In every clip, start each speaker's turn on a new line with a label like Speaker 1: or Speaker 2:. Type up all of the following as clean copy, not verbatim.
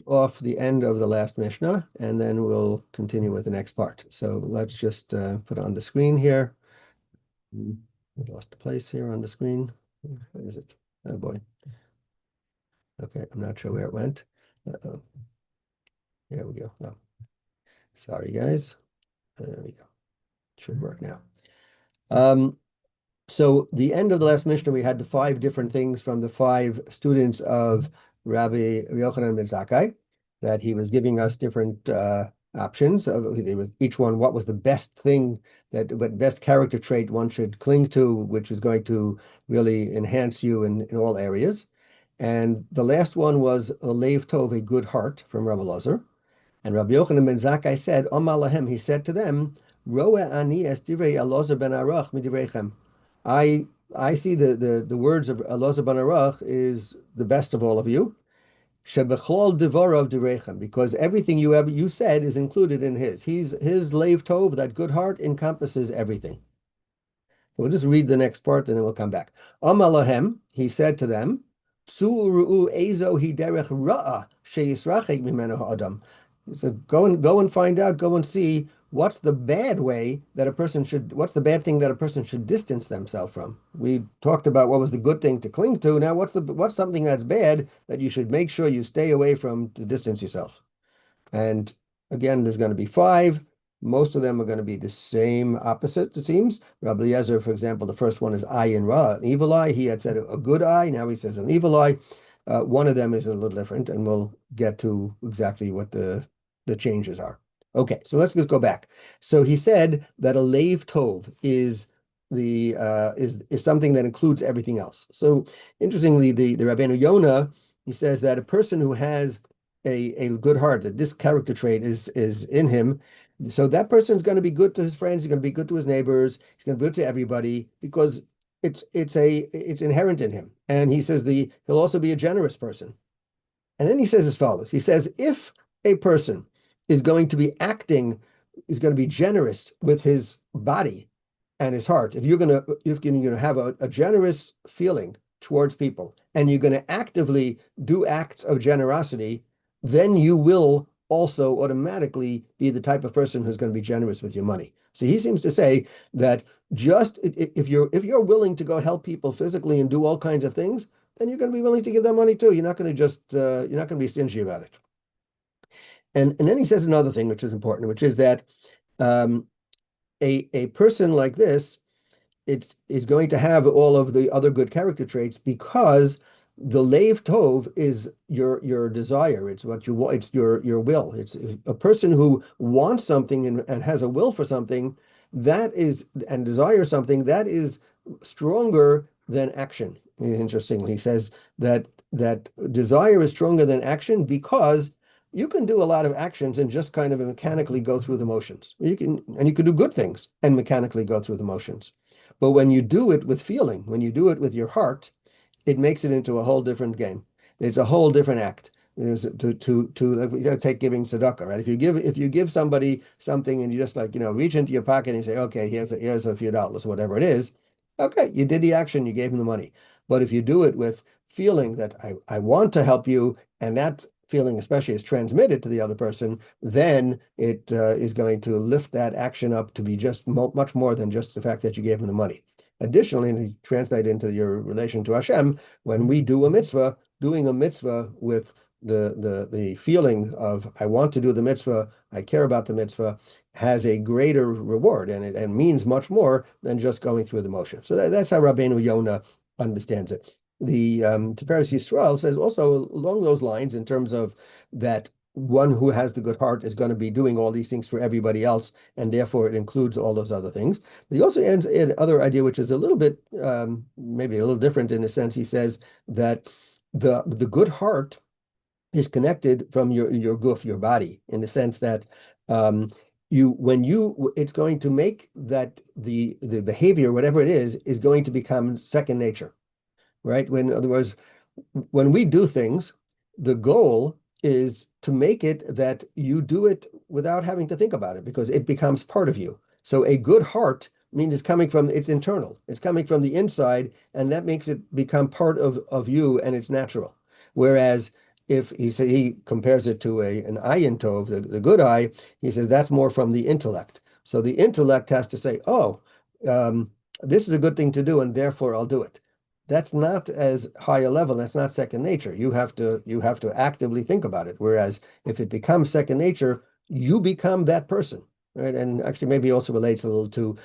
Speaker 1: off the end of the last Mishnah, and then we'll continue with the next part. So let's just put on the screen here. We lost the place here on the screen. Where is it? Oh boy. Okay, I'm not sure where it went. Uh-oh. Here we go. Oh, sorry, guys. There we go. Should work now. So the end of the last Mishnah, we had the 5 different things from the 5 students of Rabbi Yochanan ben Zakkai, that he was giving us different options of each one. What was the best thing what best character trait one should cling to, which is going to really enhance you in all areas. And the last one was a leiv tov, a good heart, from Rabbi Lazar. And Rabbi Yochanan ben Zakkai said, Omar lahem, he said to them, Roeh ani es divrei Elazar ben Arach midivreichem. I see the words of Elazar ben Arach is the best of all of you. Shebechlol devorav direichem, because everything you said is included in his. His leiv tov, that good heart, encompasses everything. We'll just read the next part and then we'll come back. Amar lahem, he said to them, Su'uru'u ezo hi derech ra'a sheyisrachek mimenu ha'adam. So go and find out, go and see what's the bad way that what's the bad thing that a person should distance themselves from. We talked about what was the good thing to cling to. Now what's something that's bad that you should make sure you stay away from to distance yourself. And again, there's going to be 5. Most of them are going to be the same opposite, it seems. Rabbi Eliezer, for example, the first one is ayin ra, an evil eye. He had said a good eye. Now he says an evil eye. One of them is a little different, and we'll get to exactly what the changes are. Okay, so let's just go back. So he said that a leiv tov is something that includes everything else. So interestingly, the Rabbeinu Yonah, he says that a person who has a good heart, that this character trait is in him, so that person is going to be good to his friends, he's going to be good to his neighbors, he's going to be good to everybody, because it's inherent in him. And he says he'll also be a generous person. And then he says as follows. He says, if a person is going to be generous with his body and his heart, if you're going to have a generous feeling towards people, and you're going to actively do acts of generosity, then you will also automatically be the type of person who's going to be generous with your money. So he seems to say that just if you're willing to go help people physically and do all kinds of things, then you're going to be willing to give them money too. You're not going to be stingy about it. And then he says another thing which is important, which is that a person like this is going to have all of the other good character traits, because the leiv tov is your desire. It's what you want. It's your will. It's a person who wants something and has a will for something, and desires something, that is stronger than action. Interestingly, he says that desire is stronger than action, because you can do a lot of actions and just kind of mechanically go through the motions. You can do good things and mechanically go through the motions. But when you do it with feeling, when you do it with your heart, it makes it into a whole different game. It's a whole different act. There's like, we got to take giving tzedakah, right? If you give somebody something and you just reach into your pocket and you say, okay, here's a few dollars, whatever it is. Okay, you did the action, you gave him the money. But if you do it with feeling that I want to help you, and that feeling especially is transmitted to the other person, then it is going to lift that action up to be just much more than just the fact that you gave him the money. Additionally, and you translate into your relation to Hashem, when we do a mitzvah, doing a mitzvah with the feeling of I want to do the mitzvah, I care about the mitzvah, has a greater reward, and it means much more than just going through the motion. So that's how Rabbeinu Yonah understands it. The Tiferes Yisrael says also along those lines, in terms of that one who has the good heart is going to be doing all these things for everybody else, and therefore it includes all those other things. But he also adds another idea, which is a little bit, maybe a little different in a sense. He says that the good heart is connected from your guf, your body, in the sense that it's going to make that the behavior, whatever it is going to become second nature. Right? In other words, when we do things, the goal is to make it that you do it without having to think about it, because it becomes part of you. So a good heart means it's internal. It's coming from the inside, and that makes it become part of you, and it's natural. Whereas if he compares it to an ayin tov, the good eye, he says that's more from the intellect. So the intellect has to say, oh, um, this is a good thing to do, and therefore I'll do it. That's not as high a level. That's not second nature. You have to actively think about it. Whereas if it becomes second nature, you become that person, right? And actually, maybe also relates a little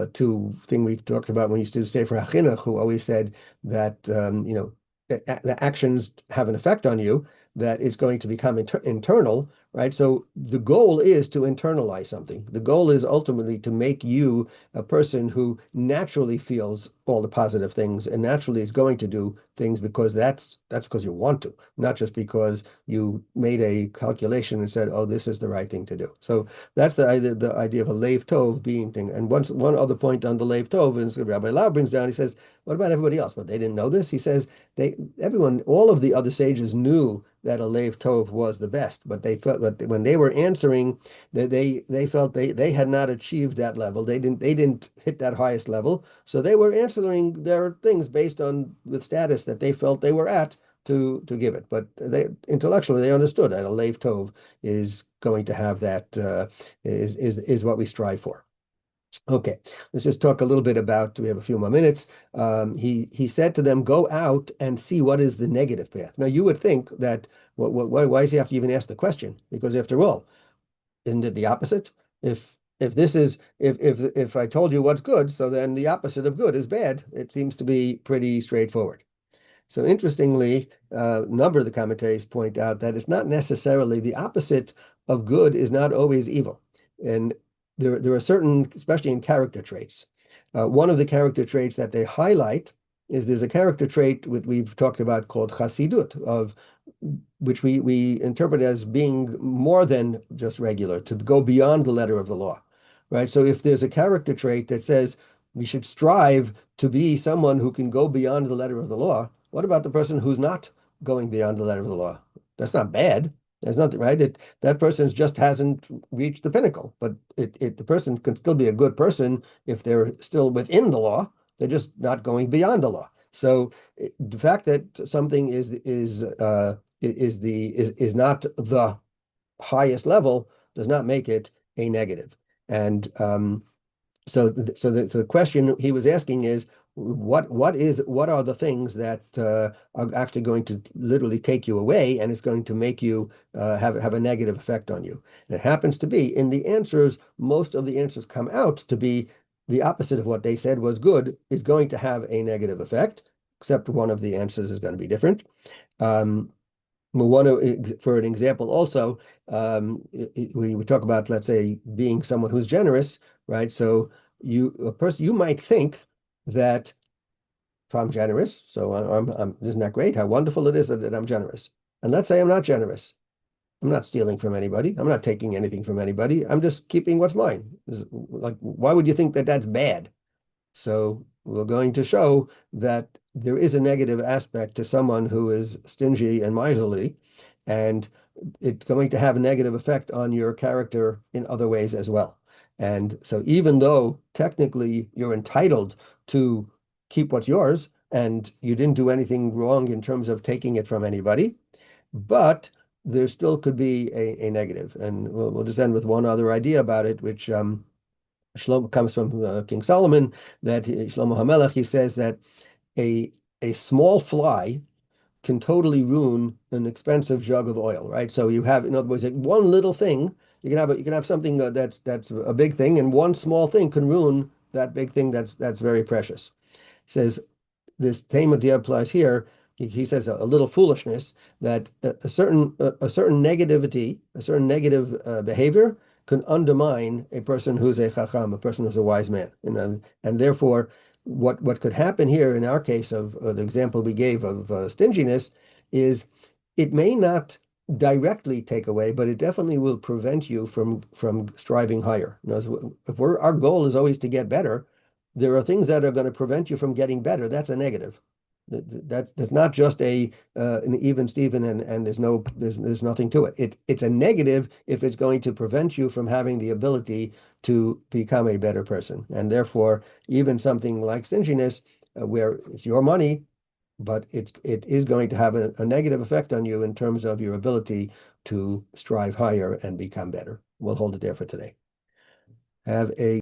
Speaker 1: to thing we've talked about when you used to say for Hachinuch, who always said that the actions have an effect on you, that it's going to become internal, right? So the goal is to internalize something. The goal is ultimately to make you a person who naturally feels all the positive things and naturally is going to do things because that's because you want to, not just because you made a calculation and said, oh, this is the right thing to do. So that's the idea of a leiv tov being thing. And one other point on the leiv tov, and Rabbi Lau brings down, he says, what about everybody else? But they didn't know this. He says all of the other sages knew that a leiv tov was the best, but they felt that when they were answering, they felt they had not achieved that level. They didn't hit that highest level, so they were answering their things based on the status that they felt they were at to give it. But they intellectually they understood that a leiv tov is going to have that is what we strive for. Okay, let's just talk a little bit about, we have a few more minutes. He said to them, go out and see what is the negative path. Now you would think that why does he have to even ask the question? Because after all, isn't it the opposite? If I told you what's good, so then the opposite of good is bad. It seems to be pretty straightforward. So interestingly, a number of the commentaries point out that it's not necessarily the opposite of good is not always evil. And there are certain, especially in character traits. One of the character traits that they highlight is there's a character trait which we've talked about called chassidut, of which we interpret as being more than just regular, to go beyond the letter of the law, right? So if there's a character trait that says we should strive to be someone who can go beyond the letter of the law, what about the person who's not going beyond the letter of the law? That's not bad. There's nothing, right? That person just hasn't reached the pinnacle, but the person can still be a good person if they're still within the law. They're just not going beyond the law. So the fact that something is not the highest level does not make it a negative. And so the question he was asking is, what are the things that are actually going to literally take you away, and it's going to make you have a negative effect on you? And it happens to be in the answers, most of the answers come out to be the opposite of what they said was good is going to have a negative effect, except one of the answers is going to be different. We want to, for an example, also, we talk about, let's say, being someone who's generous, right? So you might think that if I'm generous, so isn't that great? How wonderful it is that I'm generous. And let's say I'm not generous. I'm not stealing from anybody. I'm not taking anything from anybody. I'm just keeping what's mine. Like, why would you think that that's bad? So we're going to show that there is a negative aspect to someone who is stingy and miserly, and it's going to have a negative effect on your character in other ways as well. And so even though technically you're entitled to keep what's yours and you didn't do anything wrong in terms of taking it from anybody, but there still could be a negative. And we'll just end with one other idea about it, which Shlomo comes from King Solomon, that Shlomo HaMelech, he says that a small fly can totally ruin an expensive jug of oil, right? So you have, in other words, like one little thing, you can have something that's a big thing, and one small thing can ruin that big thing that's very precious. Says this Tema Dia applies here. He says a little foolishness, that a certain negativity, a certain negative behavior can undermine a person who's a chacham, a person who's a wise man. And therefore, what could happen here in our case of the example we gave of stinginess is it may not directly take away, but it definitely will prevent you from striving higher. If our goal is always to get better, there are things that are going to prevent you from getting better. That's a negative. That's not just an even Steven, and there's nothing to it. It's a negative if it's going to prevent you from having the ability to become a better person. And therefore, even something like stinginess, where it's your money, but it is going to have a negative effect on you in terms of your ability to strive higher and become better. We'll hold it there for today. Have a